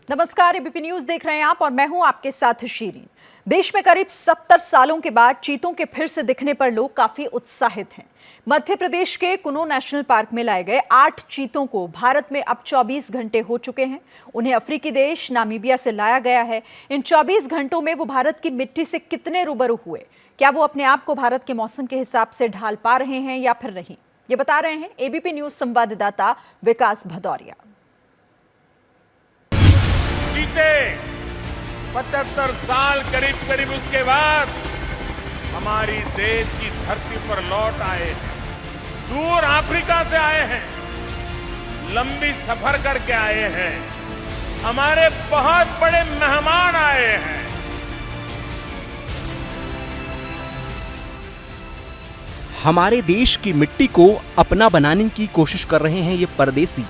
नमस्कार, ABP news देख रहे हैं आप और मैं हूं आपके साथ शीरीन। देश में करीब 70 सालों के बाद चीतों के फिर से दिखने पर लोग काफी उत्साहित हैं। मध्य प्रदेश के कुनो नेशनल पार्क में लाए गए 8 चीतों को भारत में अब 24 घंटे हो चुके हैं। उन्हें अफ्रीकी देश नामीबिया से लाया गया है। इन 24 घंटों में वो भारत की मिट्टी से कितने रूबरू हुए, क्या वो अपने आप को भारत के मौसम के हिसाब से ढाल पा रहे हैं या फिर नहीं, ये बता रहे हैं एबीपी न्यूज संवाददाता विकास भदौरिया। चीते 75 साल करीब उसके बाद हमारी देश की धरती पर लौट आए हैं। दूर अफ्रीका से आए हैं, लंबी सफर करके आए हैं, हमारे बहुत बड़े मेहमान आए हैं। हमारे देश की मिट्टी को अपना बनाने की कोशिश कर रहे हैं ये परदेसी।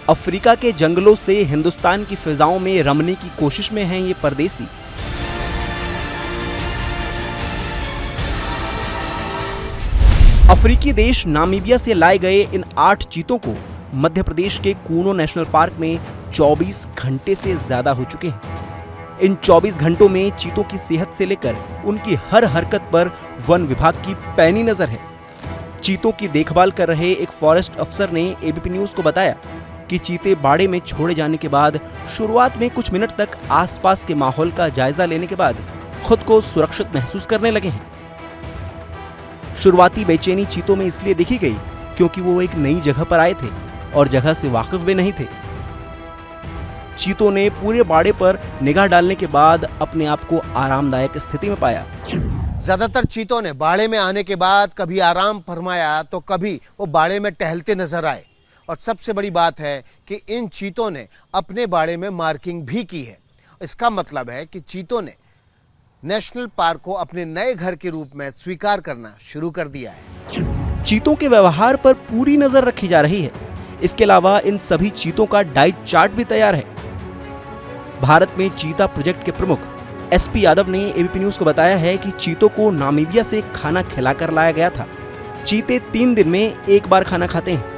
अफ्रीका के जंगलों से हिंदुस्तान की फिजाओं में रमने की कोशिश में हैं ये परदेसी। अफ्रीकी देश नामीबिया से लाए गए इन 8 चीतों को मध्य प्रदेश के कूनो नेशनल पार्क में 24 घंटे से ज्यादा हो चुके हैं। इन 24 घंटों में चीतों की सेहत से लेकर उनकी हर हरकत पर वन विभाग की पैनी नजर है। चीतों की देखभाल कर रहे एक फॉरेस्ट अफसर ने एबीपी न्यूज को बताया कि चीते बाड़े में छोड़े जाने के बाद शुरुआत में कुछ मिनट तक आसपास के माहौल का जायजा लेने के बाद खुद को सुरक्षित महसूस करने लगे हैं। शुरुआती बेचैनी चीतों में इसलिए देखी गई क्योंकि वो एक नई जगह पर आए थे और जगह से वाकिफ भी नहीं थे। चीतों ने पूरे बाड़े पर निगाह डालने के बाद अपने आप को आरामदायक स्थिति में पाया। ज्यादातर चीतों ने बाड़े में आने के बाद कभी आराम फरमाया तो कभी वो बाड़े में टहलते नजर आए। और सबसे बड़ी बात है कि इन चीतों ने अपने बाड़े में मार्किंग भी की है। इसका मतलब है कि चीतों ने नेशनल पार्क को अपने नए घर के रूप में स्वीकार करना शुरू कर दिया है। चीतों के व्यवहार पर पूरी नजर रखी जा रही है। इसके अलावा इन सभी चीतों का डाइट चार्ट भी तैयार है। भारत में चीता प्रोजेक्ट के प्रमुख एसपी यादव ने एबीपी न्यूज को बताया है कि चीतों को नामीबिया से खाना खिलाकर लाया गया था। चीते 3 दिन में एक बार खाना खाते हैं,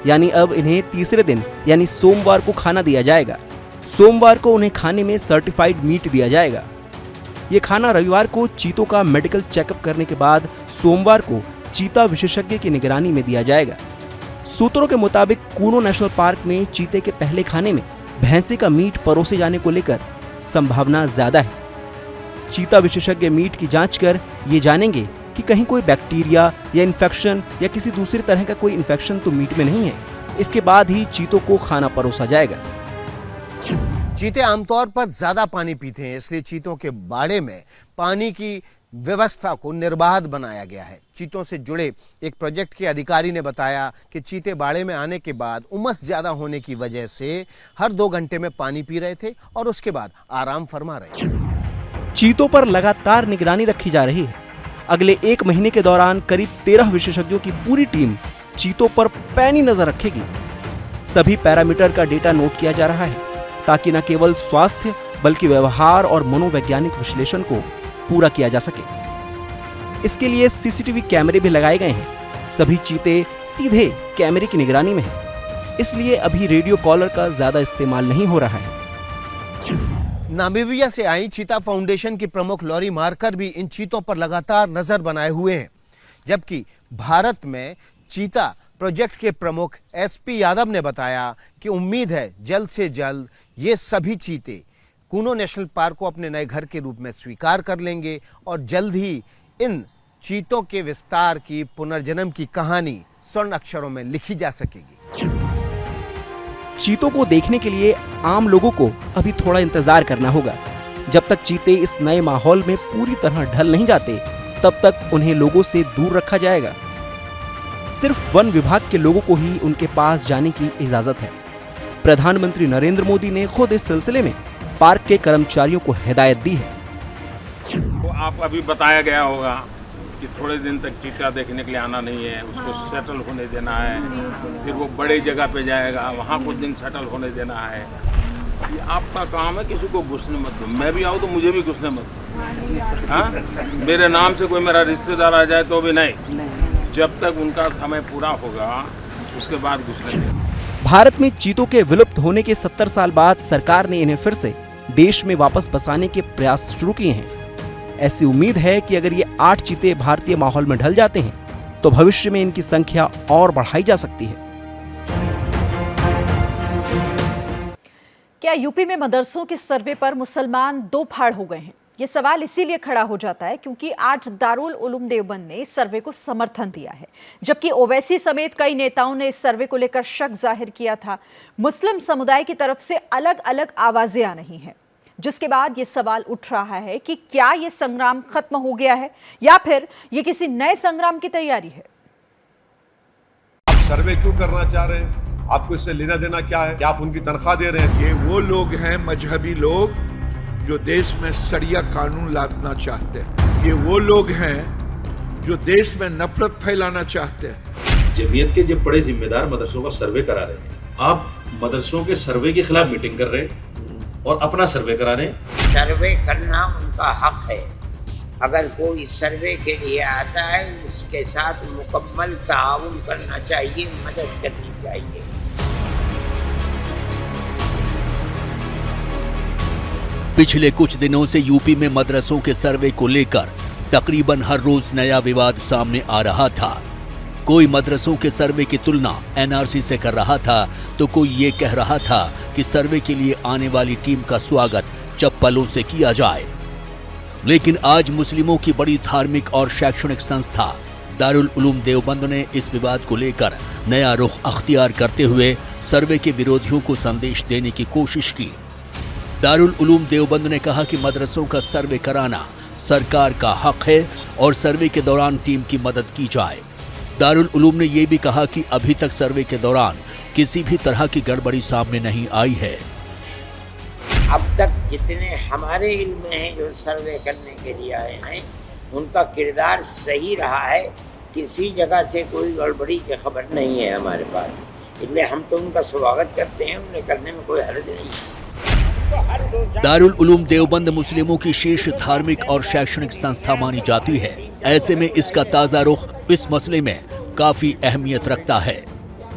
यानी अब इन्हें तीसरे दिन यानी सोमवार को खाना दिया जाएगा। सोमवार को उन्हें खाने में सर्टिफाइड मीट दिया जाएगा। ये खाना रविवार को चीतों का मेडिकल चेकअप करने के बाद सोमवार को चीता विशेषज्ञ की निगरानी में दिया जाएगा। सूत्रों के मुताबिक कूनो नेशनल पार्क में चीते के पहले खाने में भैंसे का मीट परोसे जाने को लेकर संभावना ज्यादा है। चीता विशेषज्ञ मीट की जांच कर ये जानेंगे कि कहीं कोई बैक्टीरिया या इन्फेक्शन या किसी दूसरी तरह का कोई इन्फेक्शन तो मीट में नहीं है। इसके बाद ही चीतों को खाना परोसा जाएगा। चीते आमतौर पर ज्यादा पानी पीते हैं, इसलिए चीतों के बाड़े में पानी की व्यवस्था को निर्बाध बनाया गया है। चीतों से जुड़े एक प्रोजेक्ट के अधिकारी ने बताया कि चीते बाड़े में आने के बाद उमस ज्यादा होने की वजह से हर 2 घंटे में पानी पी रहे थे और उसके बाद आराम फरमा रहे थे। चीतों पर लगातार निगरानी रखी जा रही है। अगले 1 महीने के दौरान करीब 13 विशेषज्ञों की पूरी टीम चीतों पर पैनी नजर रखेगी। सभी पैरामीटर का डेटा नोट किया जा रहा है ताकि न केवल स्वास्थ्य बल्कि व्यवहार और मनोवैज्ञानिक विश्लेषण को पूरा किया जा सके। इसके लिए सीसीटीवी कैमरे भी लगाए गए हैं। सभी चीते सीधे कैमरे की निगरानी में हैं, इसलिए अभी रेडियो कॉलर का ज्यादा इस्तेमाल नहीं हो रहा है। नामीबिया से आई चीता फाउंडेशन की प्रमुख लॉरी मार्कर भी इन चीतों पर लगातार नजर बनाए हुए हैं, जबकि भारत में चीता प्रोजेक्ट के प्रमुख एसपी यादव ने बताया कि उम्मीद है जल्द से जल्द ये सभी चीते कूनो नेशनल पार्क को अपने नए घर के रूप में स्वीकार कर लेंगे और जल्द ही इन चीतों के विस्तार की पुनर्जन्म की कहानी स्वर्ण अक्षरों में लिखी जा सकेगी। चीतों को देखने के लिए आम लोगों को अभी थोड़ा इंतजार करना होगा। जब तक चीते इस नए माहौल में पूरी तरह ढल नहीं जाते, तब तक उन्हें लोगों से दूर रखा जाएगा। सिर्फ वन विभाग के लोगों को ही उनके पास जाने की इजाजत है। प्रधानमंत्री नरेंद्र मोदी ने खुद इस सिलसिले में पार्क के कर्मचारियों को हिदायत दी है। तो आप अभी बताया गया होगा कि थोड़े दिन तक चीता देखने के लिए आना नहीं है, उसको सेटल होने देना है, फिर वो बड़ी जगह पे जाएगा, वहाँ कुछ दिन सेटल होने देना है। ये आपका काम है, किसी को घुसने मत दो। मैं भी आऊँ तो मुझे भी घुसने मत दो। हाँ, मेरे नाम से कोई मेरा रिश्तेदार आ जाए तो भी नहीं। जब तक उनका समय पूरा होगा उसके बाद घुसने दें। भारत में चीतों के विलुप्त होने के 70 साल बाद सरकार ने इन्हें फिर से देश में वापस बसाने के प्रयास शुरू किए हैं। ऐसी उम्मीद है कि अगर ये 8 चीते भारतीय माहौल में ढल जाते हैं तो भविष्य में इनकी संख्या और बढ़ाई जा सकती है। क्या यूपी में मदरसों के सर्वे पर मुसलमान दो फाड़ हो गए हैं? ये सवाल इसीलिए खड़ा हो जाता है क्योंकि आज दारुल उलूम देवबंद ने इस सर्वे को समर्थन दिया है, जबकि ओवैसी समेत कई नेताओं ने इस सर्वे को लेकर शक जाहिर किया था। मुस्लिम समुदाय की तरफ से अलग अलग आवाजें आ रही हैं, जिसके बाद ये सवाल उठ रहा है कि क्या ये संग्राम खत्म हो गया है या फिर ये किसी नए संग्राम की तैयारी है। आप सर्वे क्यों करना चाह रहे हैं? आपको इससे लेना देना क्या है? क्या आप उनकी तनख्वाह दे रहे हैं? ये वो लोग हैं मजहबी लोग जो देश में शरिया कानून लादना चाहते हैं। ये वो लोग हैं जो देश में नफरत फैलाना चाहते हैं। जमीयत के जब बड़े जिम्मेदार मदरसों का सर्वे करा रहे हैं, आप मदरसों के सर्वे के खिलाफ मीटिंग कर रहे हैं और अपना सर्वे करा रहे हैं। सर्वे करना उनका हक है। अगर कोई सर्वे के लिए आता है उसके साथ मुकम्मल ताउन करना चाहिए, मदद करनी चाहिए। पिछले कुछ दिनों से यूपी में मदरसों के सर्वे को लेकर तकरीबन हर रोज नया विवाद सामने आ रहा था। कोई मदरसों के सर्वे की तुलना एनआरसी से कर रहा था तो कोई ये कह रहा था कि सर्वे के लिए आने वाली टीम का स्वागत चप्पलों से किया जाए। लेकिन आज मुस्लिमों की बड़ी धार्मिक और शैक्षणिक संस्था दारुल उलूम देवबंद ने इस विवाद को लेकर नया रुख अख्तियार करते हुए सर्वे के विरोधियों को संदेश देने की कोशिश की। दारुल उलूम देवबंद ने कहा कि मदरसों का सर्वे कराना सरकार का हक है और सर्वे के दौरान टीम की मदद की जाए। दारुल उलूम ने यह भी कहा कि अभी तक सर्वे के दौरान किसी भी तरह की गड़बड़ी सामने नहीं आई है। अब तक जितने हमारे इल्म में हैं जो सर्वे करने के लिए आए हैं, उनका किरदार सही रहा है। किसी जगह से कोई गड़बड़ी की खबर नहीं है हमारे पास, इसलिए हम तो उनका स्वागत करते हैं। उन्हें करने में कोई हर्ज नहीं है। दारुल उलूम देवबंद मुस्लिमों की शीर्ष धार्मिक और शैक्षणिक संस्था मानी जाती है। ऐसे में इसका ताजा रुख इस मसले में काफी अहमियत रखता है।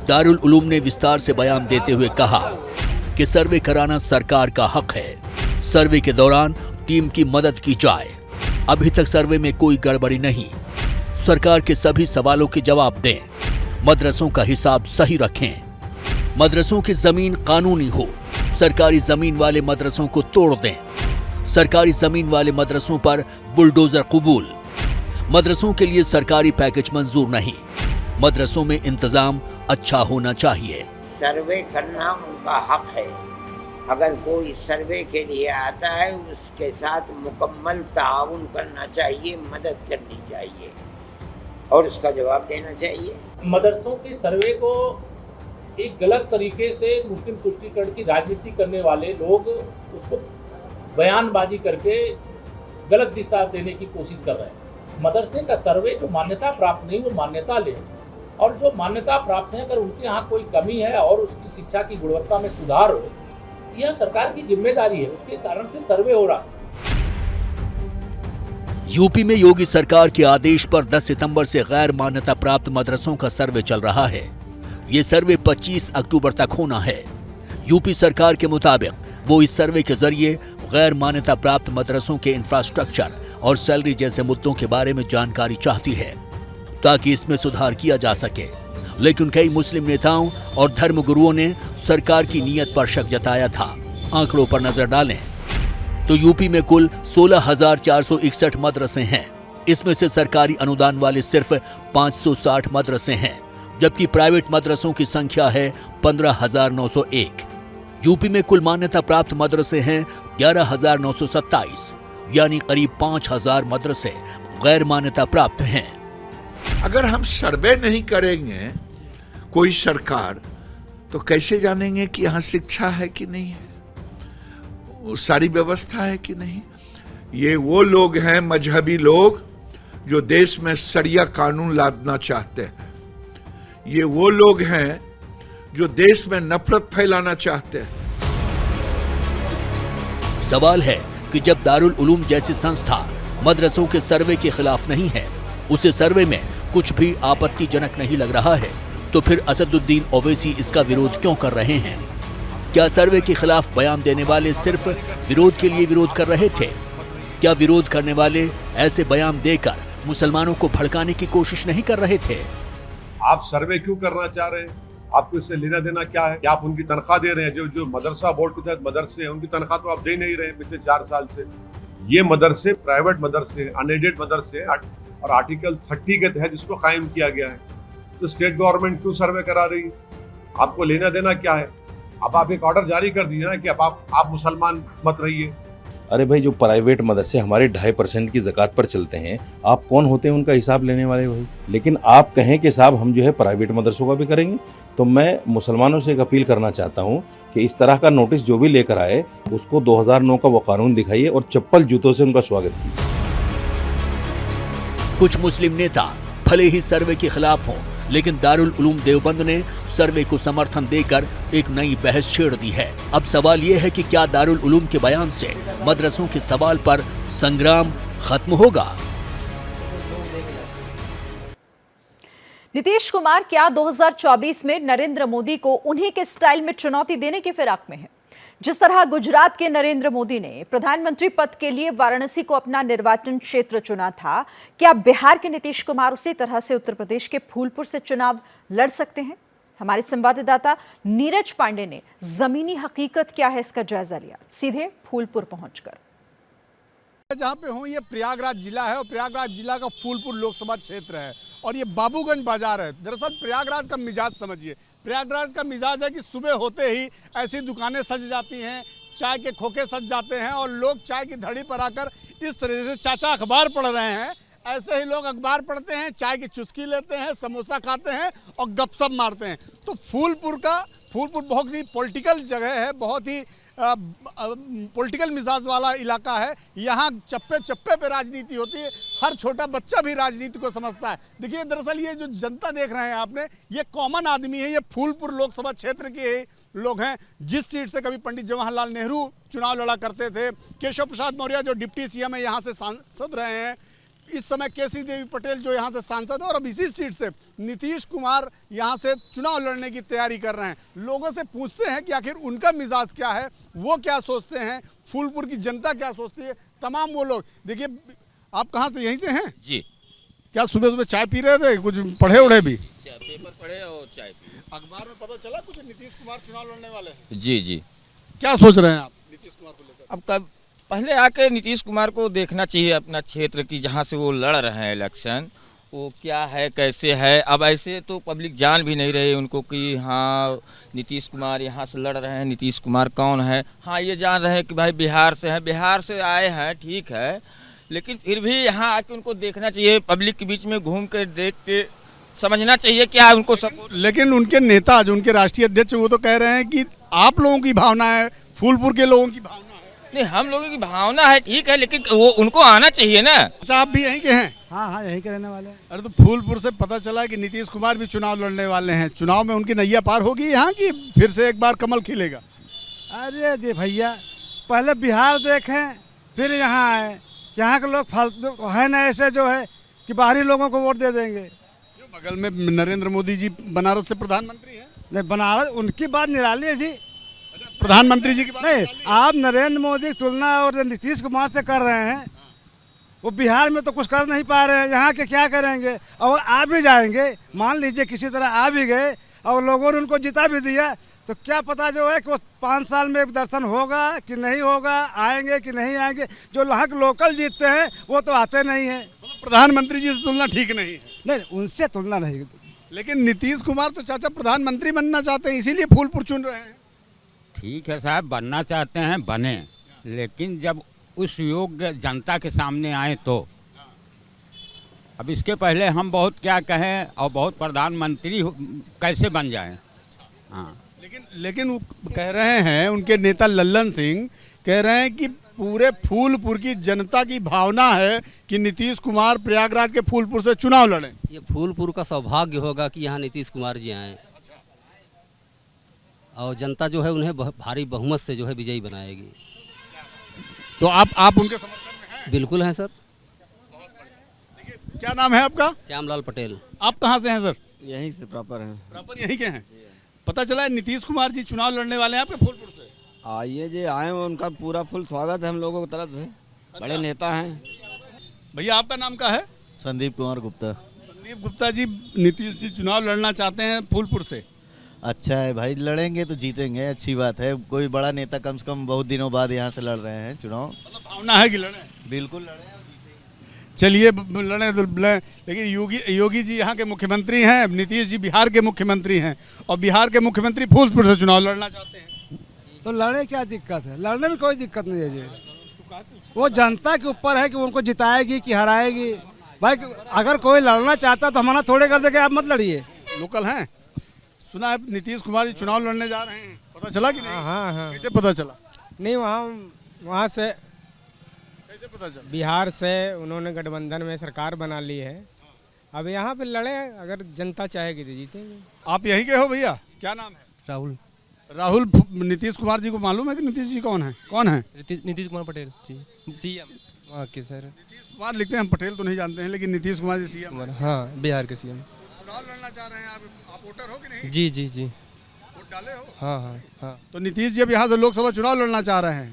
दारुल उलूम ने विस्तार से बयान देते हुए कहा कि सर्वे कराना सरकार का हक है। सर्वे के दौरान टीम की मदद की जाए। अभी तक सर्वे में कोई गड़बड़ी नहीं। सरकार के सभी सवालों के जवाब दें। मदरसों का हिसाब सही रखें। मदरसों की जमीन कानूनी हो। सरकारी जमीन वाले मदरसों को तोड़ दें। सरकारी जमीन वाले मदरसों पर बुलडोजर कबूल। मदरसों के लिए सरकारी पैकेज मंजूर नहीं। मदरसों में इंतजाम अच्छा होना चाहिए। सर्वे करना उनका हक है। अगर कोई सर्वे के लिए आता है उसके साथ मुकम्मल ताउन करना चाहिए, मदद करनी चाहिए और उसका जवाब देना चाहिए। मदरसों के सर्वे को एक गलत तरीके से मुस्लिम तुष्टीकरण की राजनीति करने वाले लोग उसको बयानबाजी करके गलत दिशा देने की कोशिश कर रहे हैं। मदरसे का सर्वे जो मान्यता प्राप्त नहीं, वो मान्यता ले, और जो मान्यता प्राप्त है अगर उनके यहाँ कोई कमी है और उसकी शिक्षा की गुणवत्ता में सुधार हो, यह सरकार की जिम्मेदारी है। उसके कारण से सर्वे हो रहा है। यूपी में योगी सरकार के आदेश पर 10 सितंबर से गैर मान्यता प्राप्त मदरसों का सर्वे चल रहा है। ये सर्वे 25 अक्टूबर तक होना है। यूपी सरकार के मुताबिक वो इस सर्वे के जरिए गैर मान्यता प्राप्त मदरसों के इंफ्रास्ट्रक्चर और सैलरी जैसे मुद्दों के बारे में जानकारी चाहती है ताकि इसमें सुधार किया जा सके। लेकिन कई मुस्लिम नेताओं और धर्मगुरुओं ने सरकार की नीयत पर शक जताया था। आंकड़ों पर नजर डालें तो यूपी में कुल 16,461 मदरसे हैं। इसमें से सरकारी अनुदान वाले सिर्फ 560 मदरसे हैं, जबकि प्राइवेट मदरसों की संख्या है 15,901। यूपी में कुल मान्यता प्राप्त मदरसे हैं 11,927, यानी करीब 5,000 मदरसे गैर मान्यता प्राप्त हैं। अगर हम सर्वे नहीं करेंगे कोई सरकार, तो कैसे जानेंगे कि यहाँ शिक्षा है कि नहीं है, वो सारी व्यवस्था है कि नहीं। ये वो लोग हैं मजहबी लोग जो देश में शरिया कानून लादना चाहते हैं। ये वो लोग हैं जो देश में नफरत फैलाना चाहते हैं। सवाल है कि जब दारुल उलूम जैसी संस्था मदरसों के सर्वे के खिलाफ नहीं है, उसे सर्वे में कुछ भी आपत्तिजनक नहीं लग रहा है, तो फिर असदुद्दीन ओवैसी इसका विरोध क्यों कर रहे हैं? क्या सर्वे के खिलाफ बयान देने वाले सिर्फ विरोध के लिए विरोध कर रहे थे? क्या विरोध करने वाले ऐसे बयान देकर मुसलमानों को भड़काने की कोशिश नहीं कर रहे थे? आप सर्वे क्यों करना चाह रहे हैं? आपको इससे लेना देना क्या है? क्या आप उनकी तनख्वाह दे रहे हैं? जो मदरसा बोर्ड के तहत मदरसे हैं, उनकी तनख्वाह तो आप दे नहीं रहे हैं पिछले 4 साल से। ये मदरसे प्राइवेट मदरसे, अनएडेड मदरसे और आर्टिकल 30 के तहत इसको कायम किया गया है। तो स्टेट गवर्नमेंट क्यों सर्वे करा रही है? आपको लेना देना क्या है? अब आप एक ऑर्डर जारी कर दीजिए ना कि अब आप मुसलमान मत रहिए। अरे भाई, जो प्राइवेट मदरसे हमारे 2.5% की ज़कात पर चलते हैं, आप कौन होते हैं उनका हिसाब लेने वाले भाई? लेकिन आप कहें कि साहब हम जो है प्राइवेट मदरसों का भी करेंगे, तो मैं मुसलमानों से एक अपील करना चाहता हूं कि इस तरह का नोटिस जो भी लेकर आए उसको 2009 का वो कानून दिखाइए और चप्पल जूतों से उनका स्वागत कीजिए। कुछ मुस्लिम नेता भले ही सर्वे के खिलाफ हों, लेकिन दारुल उलूम देवबंद ने सर्वे को समर्थन देकर एक नई बहस छेड़ दी है। अब सवाल यह है कि क्या दारुल उलूम के बयान से मदरसों के सवाल पर संग्राम खत्म होगा? नीतीश कुमार क्या 2024 में नरेंद्र मोदी को उन्हीं के स्टाइल में चुनौती देने की फिराक में है? जिस तरह गुजरात के नरेंद्र मोदी ने प्रधानमंत्री पद के लिए वाराणसी को अपना निर्वाचन क्षेत्र चुना था, क्या बिहार के नीतीश कुमार उसी तरह से उत्तर प्रदेश के फूलपुर से चुनाव लड़ सकते हैं? हमारे संवाददाता नीरज पांडे ने जमीनी हकीकत क्या है इसका जायजा लिया, सीधे फूलपुर पहुंचकर। जहाँ पे हूँ ये प्रयागराज जिला है और प्रयागराज जिला का फूलपुर लोकसभा क्षेत्र है और ये बाबूगंज बाजार है। दरअसल प्रयागराज का मिजाज समझिए, प्रयागराज का मिजाज है कि सुबह होते ही ऐसी दुकानें सज जाती हैं, चाय के खोखे सज जाते हैं और लोग चाय की धड़ी पर आकर इस तरह से चाचा अखबार पढ़ रहे हैं, ऐसे ही लोग अखबार पढ़ते हैं, चाय की चुस्की लेते हैं, समोसा खाते हैं और गपशप मारते हैं। तो फूलपुर बहुत ही पॉलिटिकल जगह है, बहुत ही पॉलिटिकल मिजाज वाला इलाका है। यहाँ चप्पे चप्पे पे राजनीति होती है, हर छोटा बच्चा भी राजनीति को समझता है। देखिए, दरअसल ये जो जनता देख रहे हैं आपने, ये कॉमन आदमी है, ये फूलपुर लोकसभा क्षेत्र के लोग हैं। जिस सीट से कभी पंडित जवाहरलाल नेहरू चुनाव लड़ा करते थे, केशव प्रसाद मौर्य जो डिप्टी सीएम है यहाँ से सांसद रहे हैं, इस समय केसरी देवी पटेल जो यहाँ से सांसद है, और अब इसी सीट से नीतीश कुमार यहाँ से चुनाव लड़ने की तैयारी कर रहे हैं। लोगों से पूछते हैं कि आखिर उनका मिजाज क्या है, वो क्या सोचते हैं, फूलपुर की जनता क्या सोचती है, तमाम वो लोग। देखिए, आप कहाँ से, यहीं से हैं जी? क्या सुबह सुबह चाय पी रहे थे? कुछ पढ़े उड़े भी? पेपर पढ़े और चाय पी। अखबार में पता चला कुछ नीतीश कुमार चुनाव लड़ने वाले हैं? जी जी। क्या सोच रहे हैं आप नीतीश कुमार को लेकर? अब कब पहले आके नीतीश कुमार को देखना चाहिए अपना क्षेत्र की, जहाँ से वो लड़ रहे हैं इलेक्शन, वो क्या है कैसे है। अब ऐसे तो पब्लिक जान भी नहीं रही उनको कि हाँ नीतीश कुमार यहाँ से लड़ रहे हैं, नीतीश कुमार कौन है। हाँ, ये जान रहे हैं कि भाई बिहार से हैं, बिहार से आए हैं, ठीक है, लेकिन फिर भी यहाँ आके उनको देखना चाहिए, पब्लिक के बीच में घूम कर देख के समझना चाहिए क्या उनको सपोर्ट। लेकिन उनके नेता जो उनके राष्ट्रीय अध्यक्ष, वो तो कह रहे हैं कि आप लोगों की भावना है, फूलपुर के लोगों की भावना है। नहीं, हम लोगों की भावना है, ठीक है, लेकिन वो उनको आना चाहिए ना। अच्छा, आप भी यहीं के हैं? हाँ, यहीं के रहने वाले हैं। अरे, तो फूलपुर से पता चला कि नीतीश कुमार भी चुनाव लड़ने वाले हैं। चुनाव में उनकी नैया पार होगी यहाँ की फिर से एक बार कमल खिलेगा? अरे जी भैया, पहले बिहार देखें फिर यहाँ आए। यहाँ के लोग फालतू है ना, ऐसे जो है कि बाहरी लोगों को वोट दे देंगे। बगल में नरेंद्र मोदी जी बनारस से प्रधानमंत्री हैं। नहीं, बनारस उनकी बात निराली है जी, प्रधानमंत्री जी की बात नहीं। आप नरेंद्र मोदी की तुलना और नीतीश कुमार से कर रहे हैं, वो बिहार में तो कुछ कर नहीं पा रहे हैं, यहाँ के क्या करेंगे। और आ भी जाएंगे, मान लीजिए किसी तरह आ भी गए और लोगों ने उनको जिता भी दिया, तो क्या पता जो है कि वो 5 साल में दर्शन होगा कि नहीं होगा, आएंगे कि नहीं आएंगे। जो यहाँ के लोकल जीतते हैं वो तो आते नहीं हैं। प्रधानमंत्री जी से तुलना ठीक नहीं है? नहीं, उनसे तुलना नहीं। लेकिन नीतीश कुमार तो चाचा प्रधानमंत्री बनना चाहते हैं, इसीलिए फूलपुर चुन रहे हैं। ठीक है साहब, बनना चाहते हैं बने, लेकिन जब उस योग्य जनता के सामने आए तो। अब इसके पहले हम बहुत क्या कहें और बहुत प्रधानमंत्री कैसे बन जाएं। हाँ, लेकिन वो कह रहे हैं, उनके नेता लल्लन सिंह कह रहे हैं कि पूरे फूलपुर की जनता की भावना है कि नीतीश कुमार प्रयागराज के फूलपुर से चुनाव लड़ें। ये फूलपुर का सौभाग्य होगा कि यहाँ नीतीश कुमार जी आएँ और जनता जो है उन्हें भारी बहुमत से जो है विजयी बनाएगी। तो आप उनके समर्थन में हैं? बिल्कुल हैं सर। क्या नाम है आपका? श्यामलाल पटेल। आप कहाँ से हैं सर? यहीं से प्रॉपर हैं। प्रॉपर यहीं के हैं। पता चला है नीतीश कुमार जी चुनाव लड़ने वाले हैं आपके फूलपुर से। आइए जी, आए हैं, उनका पूरा फुल स्वागत है हम लोगों की तरफ से। बड़े नेता हैं। भैया आपका नाम क्या है? संदीप कुमार गुप्ता। संदीप गुप्ता जी, नीतीश जी चुनाव लड़ना चाहते हैं फूलपुर से। अच्छा है भाई, लड़ेंगे तो जीतेंगे, अच्छी बात है। कोई बड़ा नेता कम से कम बहुत दिनों बाद यहाँ से लड़ रहे हैं चुनाव। मतलब भावना है कि लड़े? बिल्कुल लड़े। चलिए लड़े तो लड़े, लेकिन योगी जी यहाँ के मुख्यमंत्री हैं, नीतीश जी बिहार के मुख्यमंत्री हैं और बिहार के मुख्यमंत्री फूलपुर से चुनाव लड़ना चाहते हैं। तो लड़े, क्या दिक्कत है? लड़ने में कोई दिक्कत नहीं है जी। वो जनता के ऊपर है कि उनको जिताएगी कि हराएगी। भाई अगर कोई लड़ना चाहता तो हमारा थोड़े कर देंगे, आप मत लड़िए। लोकल हैं, सुना है नीतीश कुमार जी चुनाव लड़ने जा रहे हैं, पता चला कि नहीं? हाँ। कैसे पता चला? नहीं, वहाँ से कैसे पता चला? बिहार से उन्होंने गठबंधन में सरकार बना ली है। अब यहाँ पे लड़े, अगर जनता चाहेगी तो जीतेंगे। आप यहीं के हो भैया? क्या नाम है? राहुल। राहुल, नीतीश कुमार जी को मालूम है कि नीतीश जी कौन है? कौन है? नीतीश कुमार पटेल जी, सीएम वहाँ के सर। नीतीश कुमार लिखते हैं, हम पटेल तो नहीं जानते हैं, लेकिन नीतीश कुमार जी सीएम। हाँ, बिहार के सीएम। चुनाव लड़ना चाह रहे हैं आप वोटर हो कि नहीं? जी। वोट डाले हो? हाँ। तो नीतीश जी अब यहाँ से लोकसभा चुनाव लड़ना चाह रहे हैं,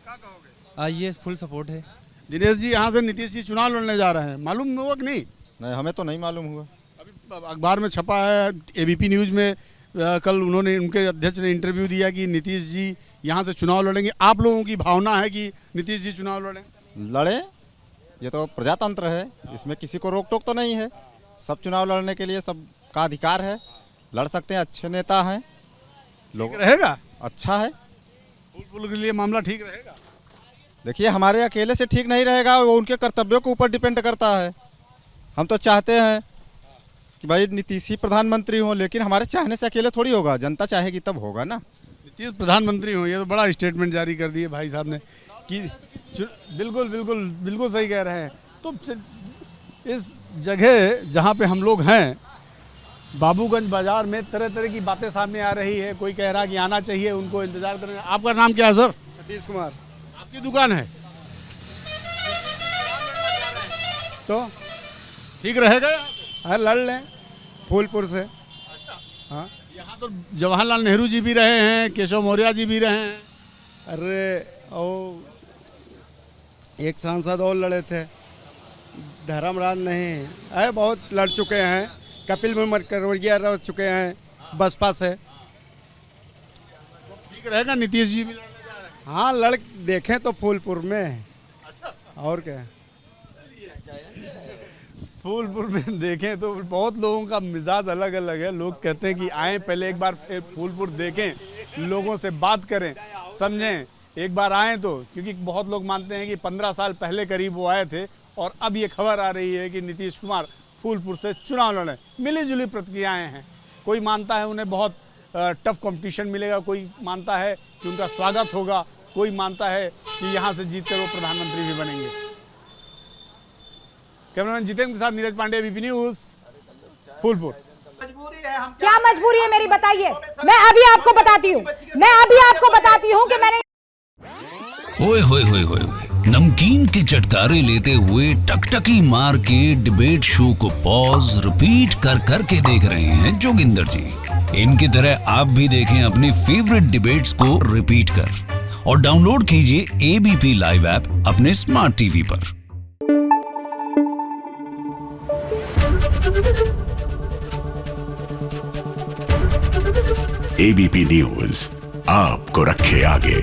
क्या कहोगे? आइए, फुल सपोर्ट है। दिनेश जी, यहाँ से नीतीश जी चुनाव लड़ने जा रहे हैं, मालूम हुआ कि नहीं? नहीं, हमें तो नहीं मालूम हुआ। अभी अखबार में छपा है, एबीपी न्यूज़ में कल उन्होंने, उनके अध्यक्ष ने इंटरव्यू दिया कि नीतीश जी यहाँ से चुनाव लड़ेंगे। आप लोगों की भावना है कि नीतीश जी चुनाव लड़ें? लड़े, ये तो प्रजातंत्र है, इसमें किसी को रोक टोक तो नहीं है। सब चुनाव लड़ने के लिए सबका अधिकार है, लड़ सकते हैं। अच्छे नेता हैं, लोग रहेगा, अच्छा है। फूलपुर के लिए मामला ठीक रहेगा? देखिए, हमारे अकेले से ठीक नहीं रहेगा, वो उनके कर्तव्यों के ऊपर डिपेंड करता है। हम तो चाहते हैं कि भाई नीतीश ही प्रधानमंत्री हो, लेकिन हमारे चाहने से अकेले थोड़ी होगा, जनता चाहेगी तब होगा ना। नीतीश प्रधानमंत्री हो, ये तो बड़ा स्टेटमेंट जारी कर दिए भाई साहब ने कि बिल्कुल सही कह रहे हैं। तो इस जगह जहाँ पे हम लोग हैं, बाबूगंज बाजार में तरह तरह की बातें सामने आ रही है। कोई कह रहा है कि आना चाहिए, उनको इंतजार करें। आपका नाम क्या है सर? सतीश कुमार। आपकी दुकान है, तो ठीक रहेगा? हाँ, लड़ लें फूलपुर से। हाँ, यहाँ तो जवाहरलाल नेहरू जी भी रहे हैं, केशव मौर्य जी भी रहे हैं। अरे ओ, एक सांसद और लड़े थे, धर्मराज नहीं है, बहुत लड़ चुके हैं। कपिल करवैया रह चुके हैं बसपा से। ठीक रहेगा नीतीश जी भी लड़ने जा रहे हैं? हाँ, लड़ देखें तो फूलपुर में। और क्या? फूलपुर में देखें तो बहुत लोगों का मिजाज अलग अलग है। लोग कहते हैं कि आएँ पहले एक बार फिर फूलपुर देखें, लोगों से बात करें, समझें, एक बार आएँ तो। क्योंकि बहुत लोग मानते हैं कि 15 साल पहले करीब वो आए थे और अब ये खबर आ रही है कि नीतीश कुमार फूलपुर से चुनाव लड़े। मिली जुली प्रतिक्रियाएँ हैं। कोई मानता है उन्हें बहुत टफ कंपटीशन मिलेगा, कोई मानता है कि उनका स्वागत होगा, कोई मानता है कि यहाँ से जीतकर वो प्रधानमंत्री भी बनेंगे। कैमरामैन जितेंद्र के साथ नीरज पांडे, एबीपी न्यूज़, फूलपुर। क्या मजबूरी है मेरी, बताइए। मैं अभी आपको बताती हूँ कि मैंने ओए होए होए होए नमकीन के चटकारे लेते हुए टकटकी मार के डिबेट शो को पॉज रिपीट कर करके देख रहे हैं जोगिंदर जी। इनकी तरह आप भी देखें अपनी फेवरेट डिबेट्स को रिपीट कर और डाउनलोड कीजिए एबीपी लाइव ऐप अपने स्मार्ट टीवी पर। एबीपी न्यूज़ आपको रखे आगे।